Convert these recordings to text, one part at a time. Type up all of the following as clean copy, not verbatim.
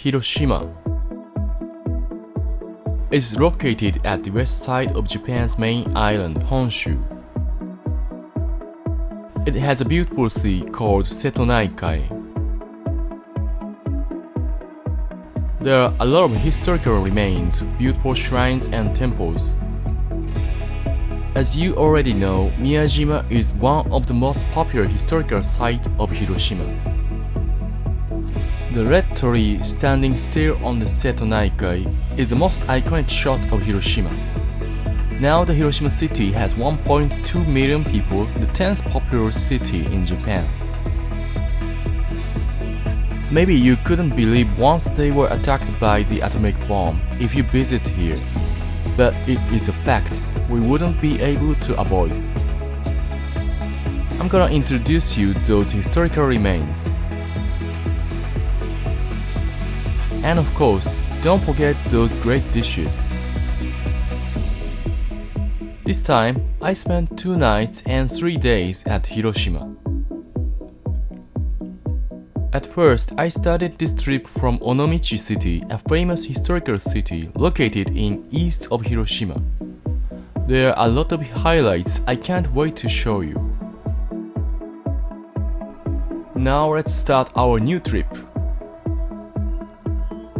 Hiroshima is located at the west side of Japan's main island, Honshu. It has a beautiful sea called Seto-nai-kai. There are a lot of historical remains, beautiful shrines and temples. As you already know, Miyajima is one of the most popular historical sites of Hiroshima. The red tree standing still on the Seto-nai-kai is the most iconic shot of Hiroshima. Now the Hiroshima city has 1.2 million people, the 10th populous city in Japan. Maybe you couldn't believe once they were attacked by the atomic bomb if you visit here, but it is a fact we wouldn't be able to avoid. I'm gonna introduce you those historical remains. And of course, don't forget those great dishes. This time, I spent 2 nights and 3 days at Hiroshima. At first, I started this trip from Onomichi City, a famous historical city located in east of Hiroshima. There are a lot of highlights I can't wait to show you. Now let's start our new trip.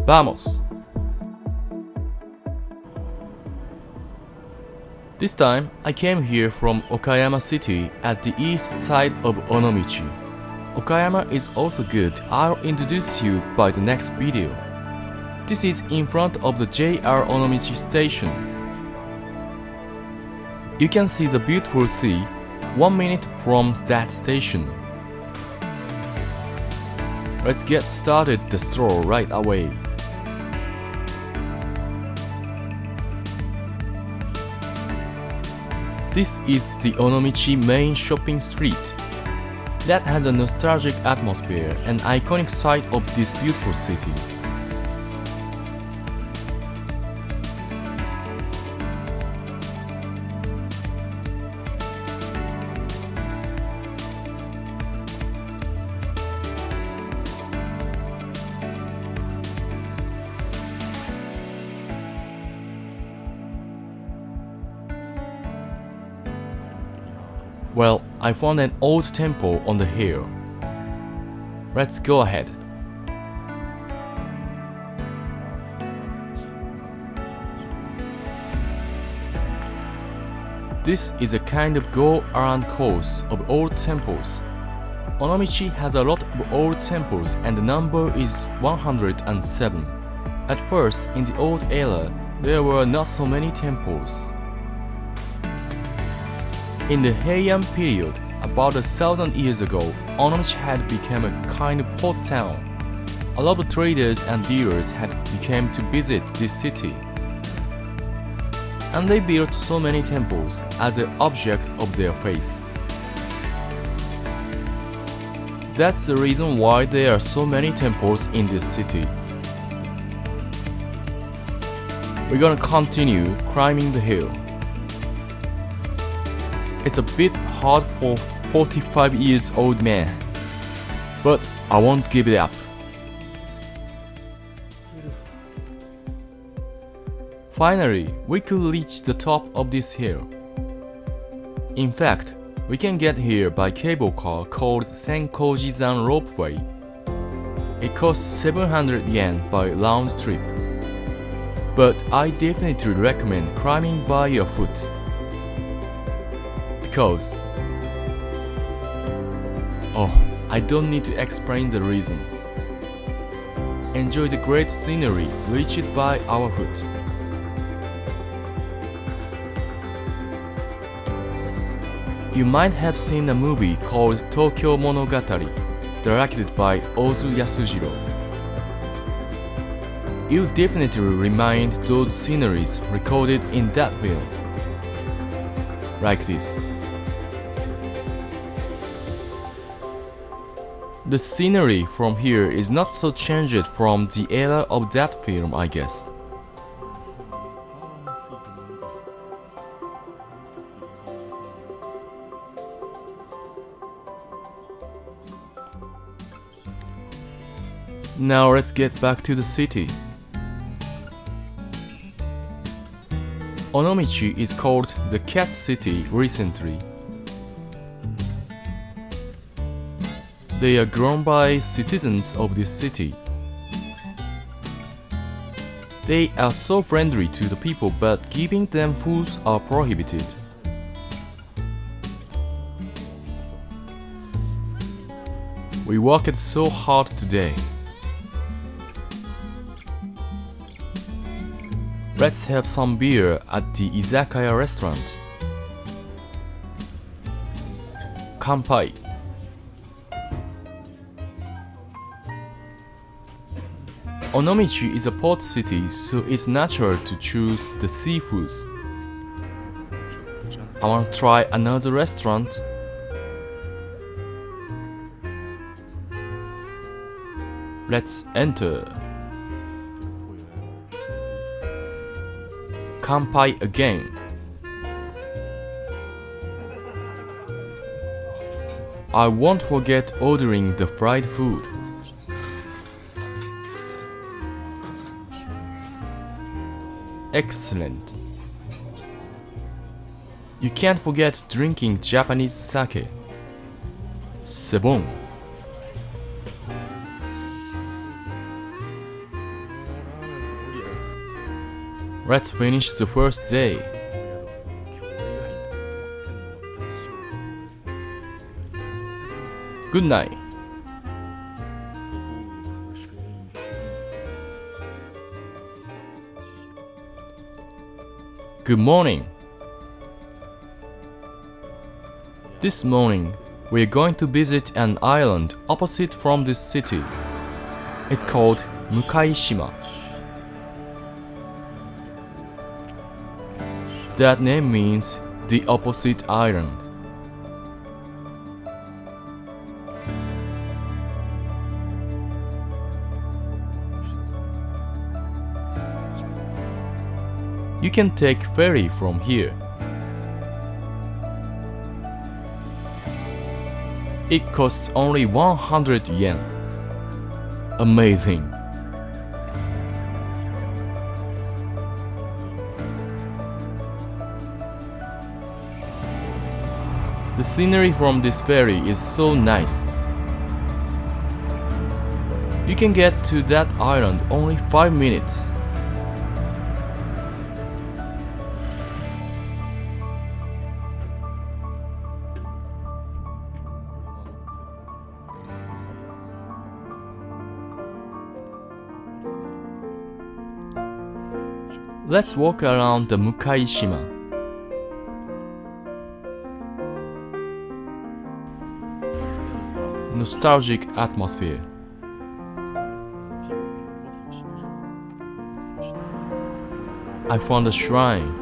Vamos! This time, I came here from Okayama City at the east side of Onomichi. Okayama is also good. I'll introduce you by the next video. This is in front of the JR Onomichi station. You can see the beautiful sea 1 minute from that station. Let's get started the stroll right away. This is the Onomichi main shopping street. That has a nostalgic atmosphere, an iconic site of this beautiful city. Well, I found an old temple on the hill. Let's go ahead. This is a kind of go-around course of old temples. Onomichi has a lot of old temples and the number is 107. At first, in the old era, there were not so many temples. In the Heian period, about 1,000 years ago, Onomichi had become a kind of port town. A lot of traders and dealers had become to visit this city. And they built so many temples as an object of their faith. That's the reason why there are so many temples in this city. We're gonna continue climbing the hill. It's a bit hard for 45 years old man, but I won't give it up. Finally, we could reach the top of this hill. In fact, we can get here by cable car called Senkoji-zan ropeway. It costs 700 yen by round trip. But I definitely recommend climbing by your foot. Because I don't need to explain the reason. Enjoy the great scenery reached by our foot. You might have seen a movie called Tokyo Monogatari, directed by Ozu Yasujiro. You definitely remind those sceneries recorded in that film. Like this. The scenery from here is not so changed from the era of that film, I guess. Now let's get back to the city. Onomichi is called the Cat City recently. They are grown by citizens of this city. They are so friendly to the people, but giving them foods are prohibited. We worked so hard today. Let's have some beer at the izakaya restaurant. Kanpai. Onomichi is a port city, so it's natural to choose the seafoods. I want to try another restaurant. Let's enter. Kanpai again. I won't forget ordering the fried food. Excellent. You can't forget drinking Japanese sake. Sebon. Let's finish the first day. Good night. Good morning. This morning, we're going to visit an island opposite from this city. It's called Mukaijima. That name means the opposite island. You can take ferry from here. It costs only 100 yen. Amazing. The scenery from this ferry is so nice. You can get to that island only 5 minutes. Let's walk around the Mukaijima. Nostalgic atmosphere. I found a shrine.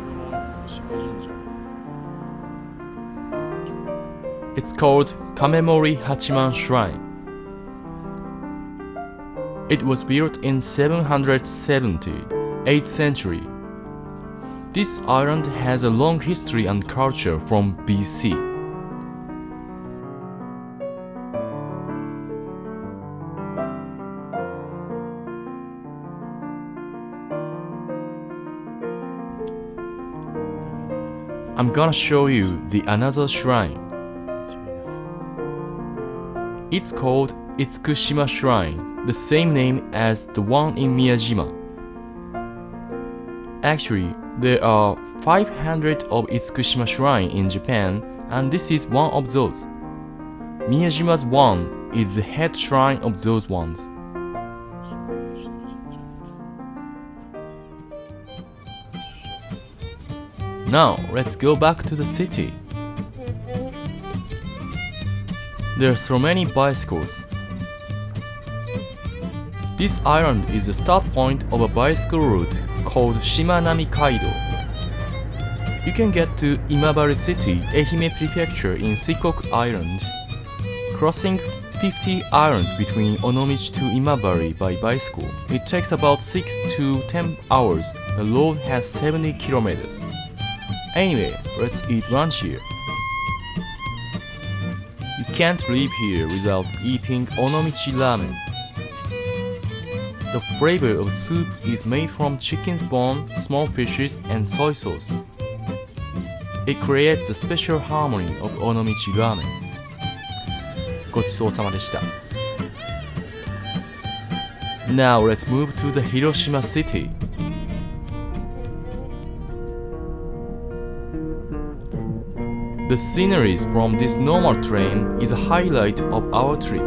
It's called Kamemori Hachiman Shrine. It was built in 770, 8th century. This island has a long history and culture from BC. I'm gonna show you the another shrine. It's called Itsukushima Shrine, the same name as the one in Miyajima. Actually, there are 500 of Itsukushima Shrine in Japan, and this is one of those. Miyajima's one is the head shrine of those ones. Now, let's go back to the city. There are so many bicycles. This island is the start point of a bicycle route called Shimanami-kaido. You can get to Imabari City, Ehime Prefecture in Shikoku Island, crossing 50 islands between Onomichi to Imabari by bicycle. It takes about 6 to 10 hours. The road has 70 kilometers. Anyway, let's eat lunch here. You can't live here without eating Onomichi-ramen. The flavor of soup is made from chicken's bone, small fishes, and soy sauce. It creates a special harmony of Onomichi-ramen. ごちそうさまでした。Now let's move to the Hiroshima city. The sceneries from this normal train is a highlight of our trip.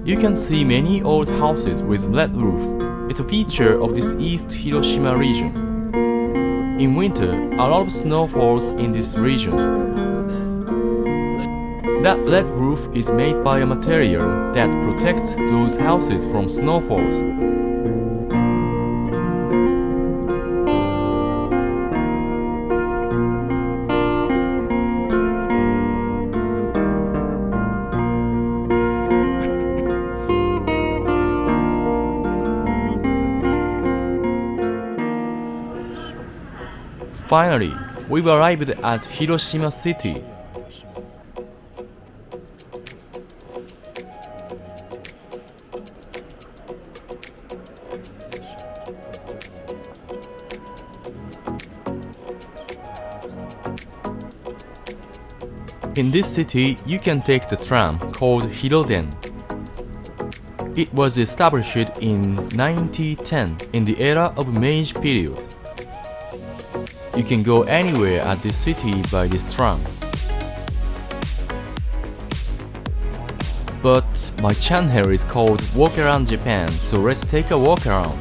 You can see many old houses with red roof. It's a feature of this East Hiroshima region. In winter, a lot of snow falls in this region. That red roof is made by a material that protects those houses from snowfalls. Finally, we've arrived at Hiroshima City. In this city, you can take the tram called Hiroden. It was established in 1910 in the era of Meiji period. You can go anywhere at this city by this tram. But my channel is called Walk Around Japan, so let's take a walk around.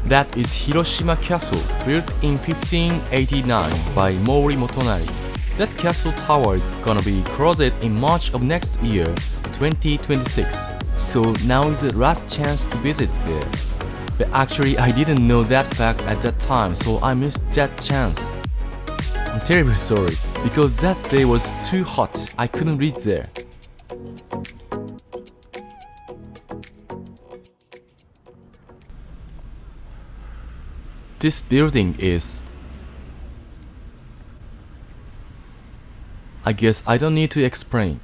That is Hiroshima Castle, built in 1589 by Mori Motonari. That castle tower is gonna be closed in March of next year, 2026. So now is the last chance to visit there. But actually, I didn't know that fact at that time, so I missed that chance. I'm terribly sorry, because that day was too hot, I couldn't reach there. This building is... I guess I don't need to explain.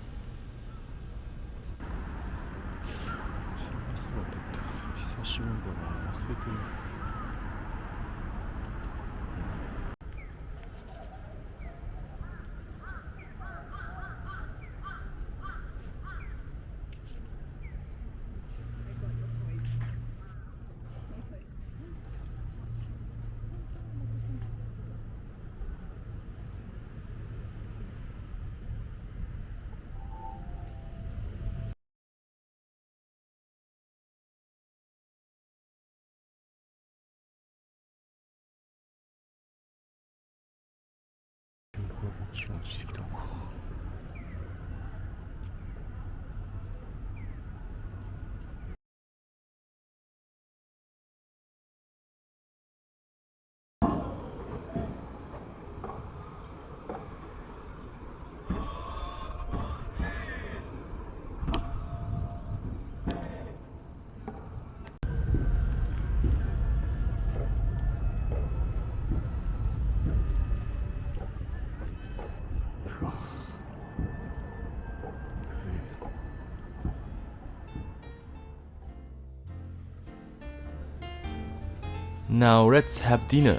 Now let's have dinner.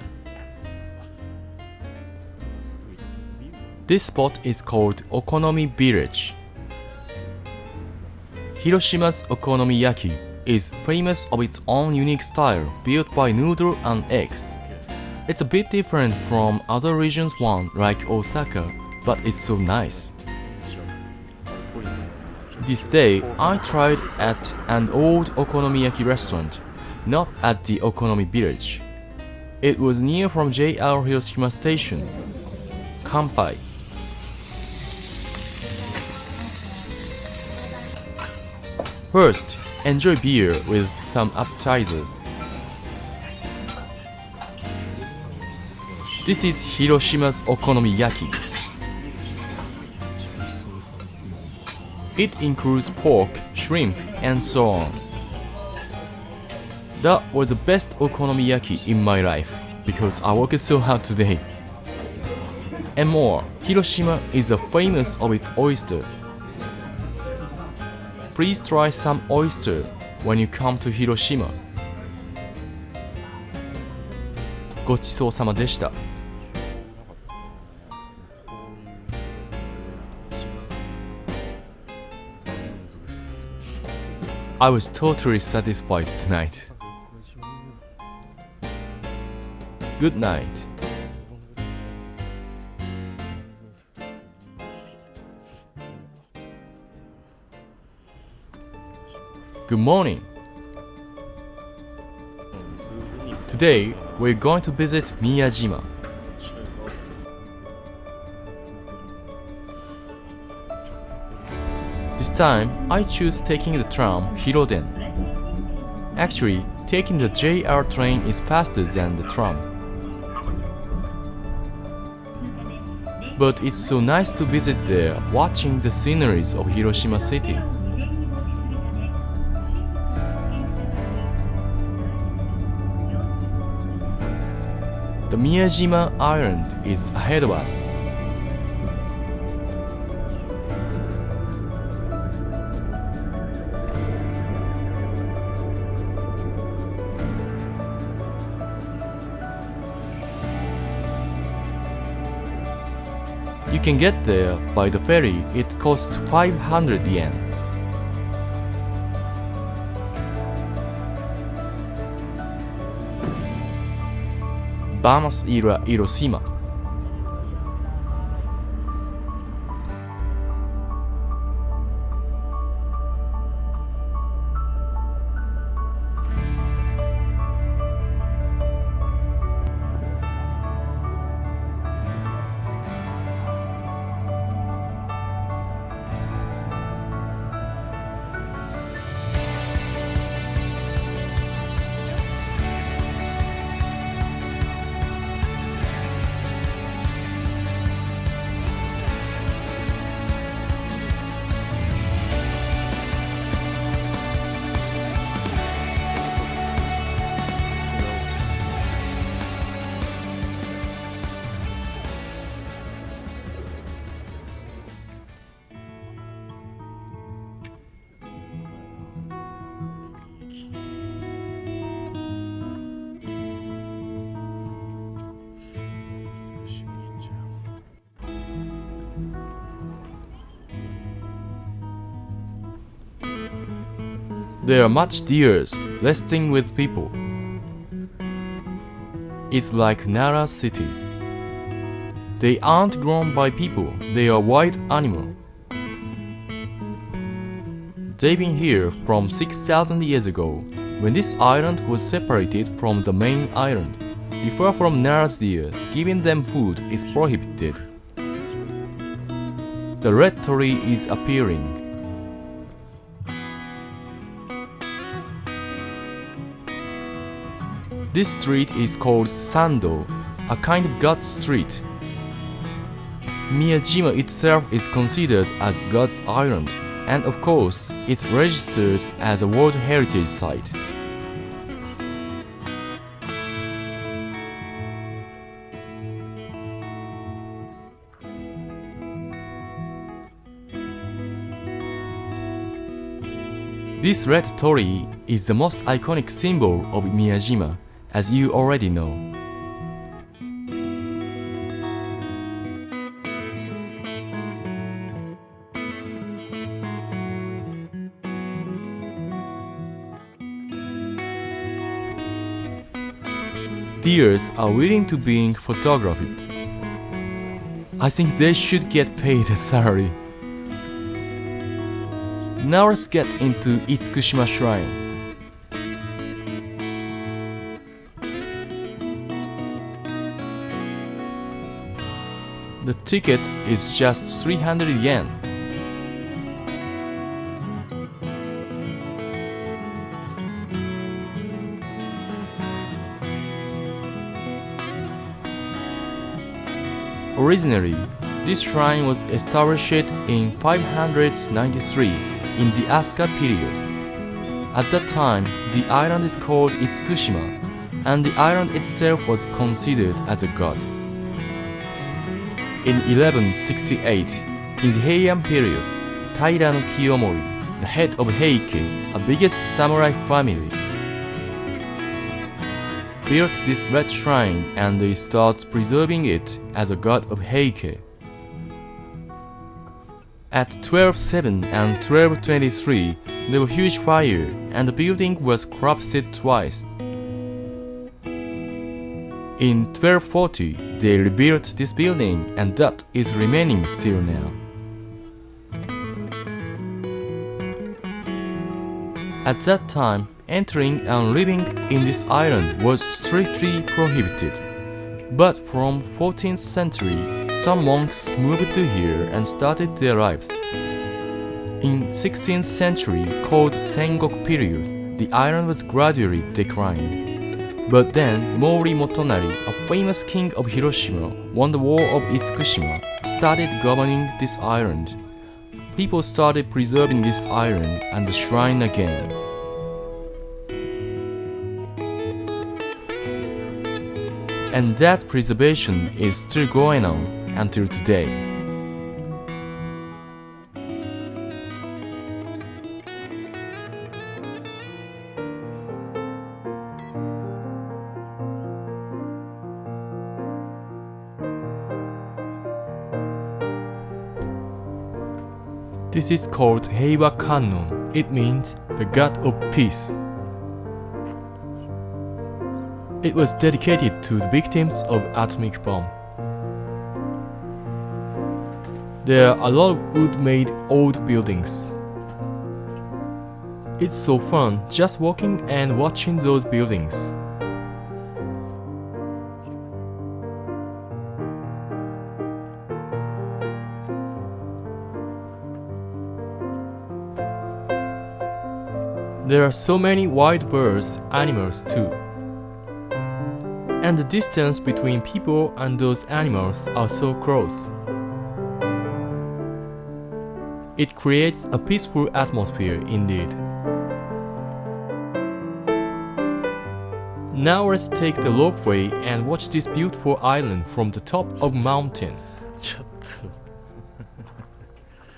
This spot is called Okonomi Village. Hiroshima's Okonomiyaki is famous of its own unique style built by noodle and eggs. It's a bit different from other regions one like Osaka, but it's so nice. This day, I tried at an old okonomiyaki restaurant, not at the Okonomi Village. It was near from JR Hiroshima Station. Kanpai. First, enjoy beer with some appetizers. This is Hiroshima's Okonomiyaki. It includes pork, shrimp, and so on. That was the best okonomiyaki in my life because I worked so hard today. And more, Hiroshima is famous of its oyster. Please try some oyster when you come to Hiroshima. ごちそうさまでした。I was totally satisfied tonight. Good night. Good morning. Today, we're going to visit Miyajima. This time, I choose taking the tram Hiroden. Actually, taking the JR train is faster than the tram. But it's so nice to visit there, watching the sceneries of Hiroshima city. The Miyajima Island is ahead of us. You can get there by the ferry. It costs 500 yen. Vamos ir a Hiroshima. There are much deers resting with people. It's like Nara city. They aren't grown by people, they are wild animals. They've been here from 6,000 years ago, when this island was separated from the main island. Before from Nara's deer, giving them food is prohibited. The red tree is appearing. This street is called Sando, a kind of God's street. Miyajima itself is considered as God's island, and of course, it's registered as a World Heritage Site. This red torii is the most iconic symbol of Miyajima, as you already know. Deers are willing to being photographed. I think they should get paid a salary. Now let's get into Itsukushima Shrine. The ticket is just 300 yen. Originally, This shrine was established in 593 in the Asuka period. At that time, the island is called Itsukushima, and the island itself was considered as a god. In 1168, in the Heian period, Taira no Kiyomori, the head of Heike, a biggest samurai family, built this red shrine and they started preserving it as a god of Heike. At 1207 and 1223, there was a huge fire and the building was collapsed twice. In 1240, they rebuilt this building and that is remaining still now. At that time, entering and living in this island was strictly prohibited. But from 14th century, some monks moved to here and started their lives. In 16th century, called Sengoku period, the island was gradually declined. But then Mori Motonari, a famous king of Hiroshima, won the war of Itsukushima, started governing this island. People started preserving this island and the shrine again. And that preservation is still going on until today. This is called Heiwa Kannon. It means the God of Peace. It was dedicated to the victims of atomic bomb. There are a lot of wood-made old buildings. It's so fun just walking and watching those buildings. There are so many wild birds, animals too. And the distance between people and those animals are so close. It creates a peaceful atmosphere indeed. Now let's take the ropeway and watch this beautiful island from the top of mountain.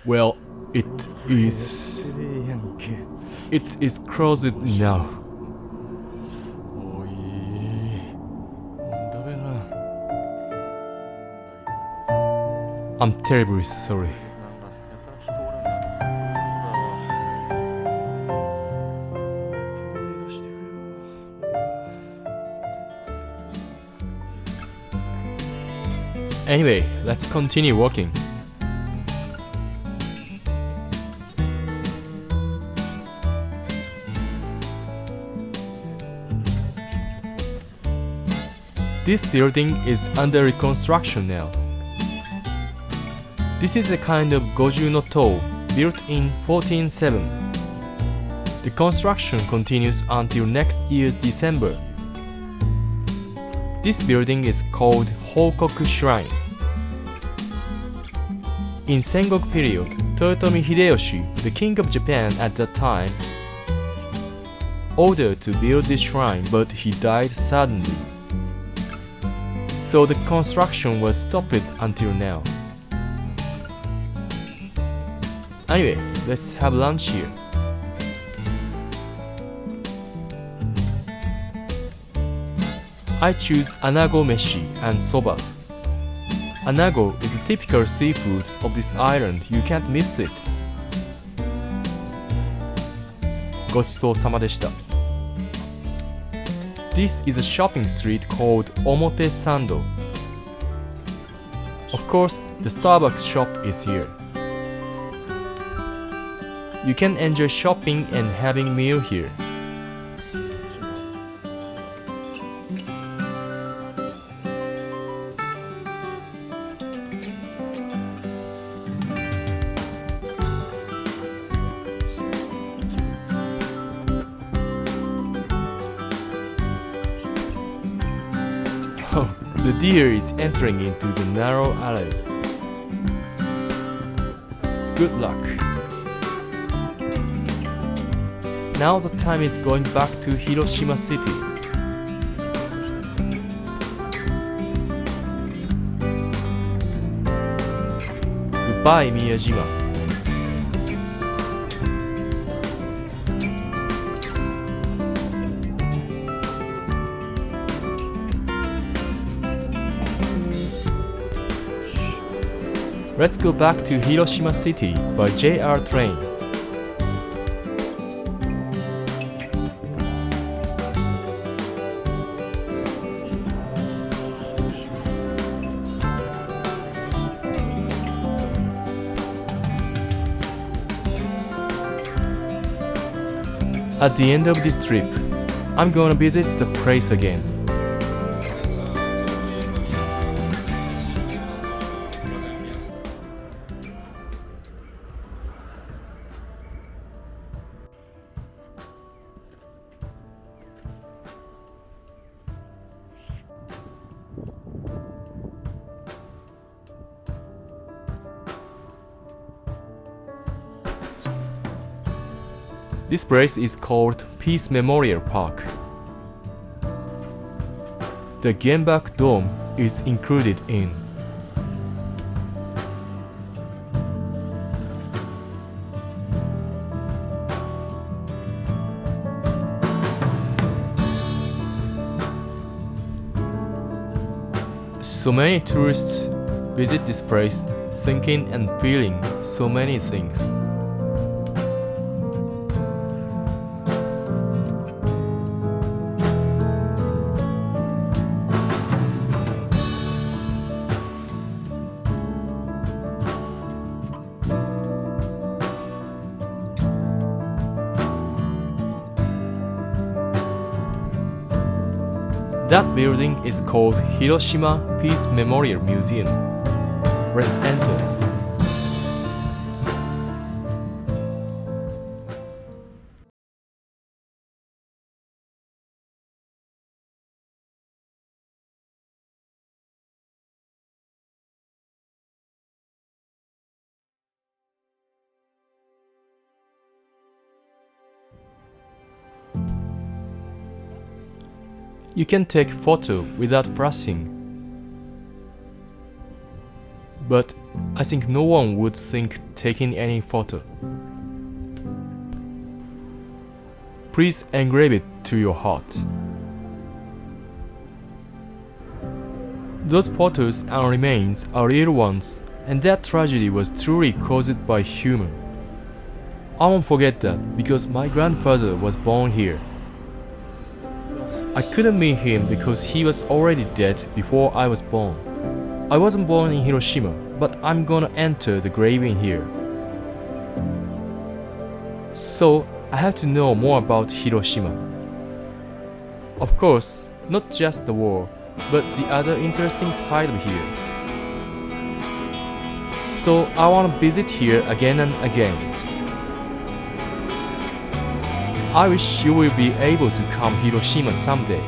Well, it is closed now. I'm terribly sorry. Anyway, let's continue walking. This building is under reconstruction now. This is a kind of Goju no To, built in 1407. The construction continues until next year's December. This building is called Hokoku Shrine. In Sengoku period, Toyotomi Hideyoshi, the king of Japan at that time, ordered to build this shrine, but he died suddenly. So the construction was stopped until now. Anyway, let's have lunch here. I choose anago meshi and soba. Anago is a typical seafood of this island. You can't miss it. ごちそうさまでした。This is a shopping street called Omote Sando. Of course, the Starbucks shop is here. You can enjoy shopping and having meal here. Oh, the deer is entering into the narrow alley. Good luck. Now the time is going back to Hiroshima City. Goodbye, Miyajima. Let's go back to Hiroshima City by JR train. At the end of this trip, I'm gonna visit the place again. This place is called Peace Memorial Park. The Genbaku Dome is included in. So many tourists visit this place thinking and feeling so many things. That building is called Hiroshima Peace Memorial Museum. Let's enter. You can take photo without flashing, but I think no one would think taking any photo. Please engrave it to your heart. Those photos and remains are real ones, and that tragedy was truly caused by human. I won't forget that because my grandfather was born here. I couldn't meet him because he was already dead before I was born. I wasn't born in Hiroshima, but I'm gonna enter the grave in here. So I have to know more about Hiroshima. Of course, not just the war, but the other interesting side of here. So I wanna visit here again and again. I wish you will be able to come Hiroshima someday.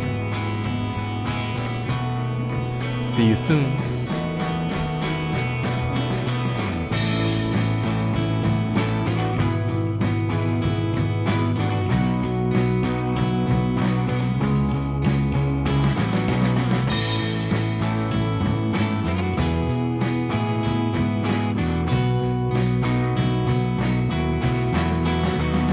See you soon.